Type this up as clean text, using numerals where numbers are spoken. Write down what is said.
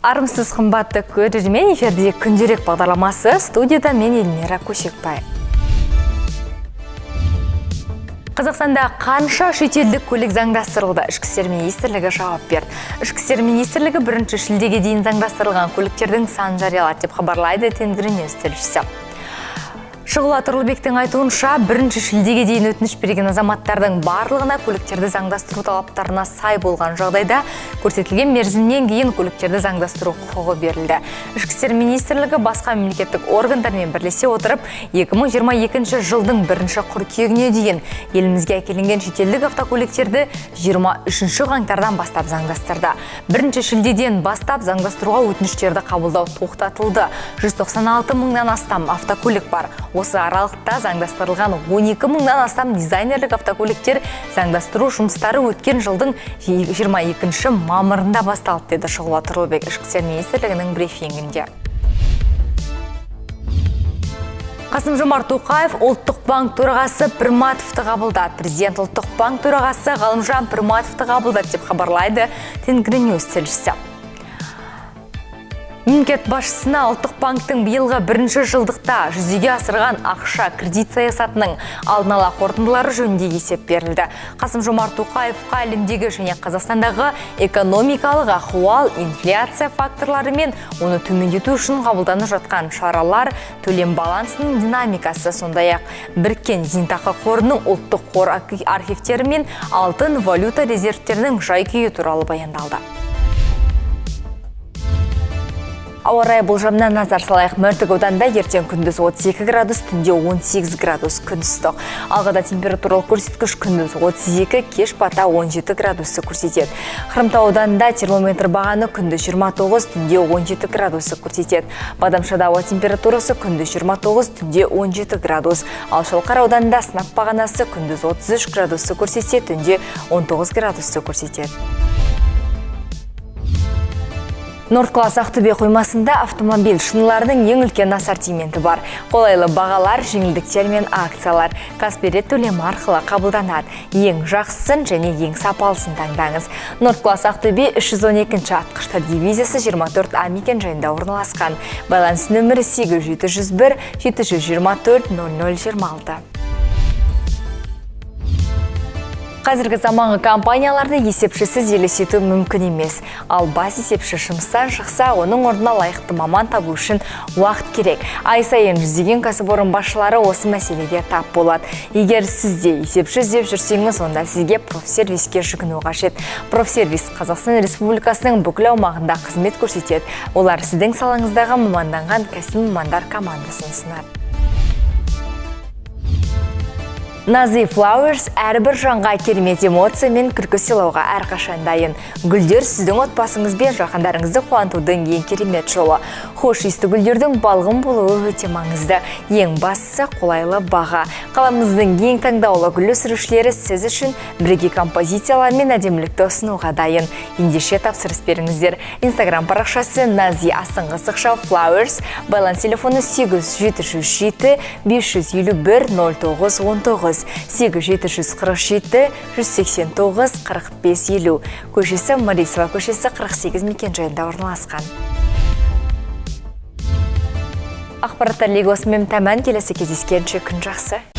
Армысыз қымбатты көрермен, эфирде күнделік бағдарламасы, студияда мен Эльмира Көшекбай. Қазақстанда қанша шетелдік көлік заңдастырылды? Ішкі істер министрлігі жауап берді. Ішкі істер министрлігі 1 шілдеге дейін заңдастырылған көліктердің санын жариялады деп хабарлайды Тенгриньюс тілшісі. Шұғыла Тұрлыбектің айтуынша, 1 шілдеге дейін өтініш берген азаматтардың барлығына көліктерді заңдастыру талаптарына сай болған жағдайда көрсетілген мерзімнен кейін көліктерді заңдастыру құқығы берілді. Ішкі істер министрлігі басқа мемлекеттік органдармен бірлесе отырып, 2022 жылдың 1 қыркүйегіне дейін елімізге әкелінген шетелдік автокөліктерді 23 қаңтардан бастап заңдастырды. 1 шілдеден бастап заңдастыруға өтініштерді қабылдау тоқтатылды. 196 мыңнан астам автокөлік бар. Осы аралықта заңдастырылған 12 мыңнан астам дизайнерлік автокөліктер заңдастыру жұмыстары өткен жылдың 22 мамырында басталды, деді Шұғыла Тұрлыбек ішкі істер министрлігінің брифингінде. Қасым-Жомарт Тоқаев Ұлттық банк төрағасы Пірматовты қабылдады. Президент Ұлттық банк төрағасы Ғалымжан Пірматовты қабылдады деп хабарлайды Тенгриньюс тілшісі. Мемлекет басшысына Ұлттық банктың биылғы 1 жылдықта жүзеге асырған ақша кредит саясатының алдын ала қорытындылары жөнінде есеп берілді. Қасым-Жомарт Тоқаевқа әлемдегі және Қазақстандағы экономикалық ахуал, инфляция факторлары мен оны төмендету үшін қабылданып жатқан шаралар, төлем балансының динамикасы, сондай-ақ біріккен зейнетақы қорының ұлттық қор архивтері мен алтын валюта резервтерінің жай-күйі туралы баяндалды. Ауа райы болжамына назар салайық. Мөлтек ауданда ертең күндіз 32 градус, түнде 18 градус күн ыстық. Алғада температуралық көрсеткіш күндіз 32, кеш бата 17 градусты көрсетеді. Хромтау ауданында термометр бағаны күндіз 29, түнде 17 градусы көрсетеді. Бадамшада ауа температурасы күндіз 29, түнде 17 градус. Ал Шалқар ауданында сынап бағанасы күндіз 33 градусты көрсетеді, түнде 19 градусты көрсетеді. Нордкласс Ақтөбе қоймасында автомобиль шиналарының ең үлкен ассортименті бар. Қолайлы бағалар, жеңілдіктер мен акциялар Каспирет төлемі арқылы қабылданады. Ең жақсысын және ең сапалысын таңдаңыз. Нордкласс Ақтөбе 312-ші атқыштар дивизиясы 24 А мекенжайында орналасқан. Байланыс нөмірі 8701 724 0026. Қазіргі заманғы компанияларды есепшісіз елестету мүмкін емес. Ал бас есепші жұмыстан шықса, оның орнына лайықты маман табу үшін уақыт керек. Ай сайын жүздеген кәсіпорын басшылары осы мәселеге тап болады. Егер сізде есепші іздеп жүрсеңіз, онда сізге профсервиске жүгіну қажет. Профсервис Қазақстан Республикасының бүкіл аумағында қызмет көрсетеді. Олар сіздің салаңыздағы маманданған кәсіби мамандар командасын ұсынады. Nazi Flowers әрбір жанға керемет эмоция мен күлкі сыйлауға әрқашан дайын. Гүлдер сіздің отбасыңыз бен жақындарыңызды қуантудың ең керемет жолы. Хош иісті гүлдердің балғын болуы өте маңызды. Ең бастысы қолайлы баға. Қаламыздың ең таңдаулы гүл өсірушілері сіз үшін бірегей композициялар мен әдемілікті ұсынуға дайын. Ендеше тапсырыс беріңіздер. Инстаграм парақшасы Nazi Flowers, байланыс телефоны 8767 551 0919. 8747 189 45 50. Көшесі Марисова көшесі 48 мекенжайында орналасқан. Ақпараттар легосымен тәмән, келесі кездескенше күн жақсы.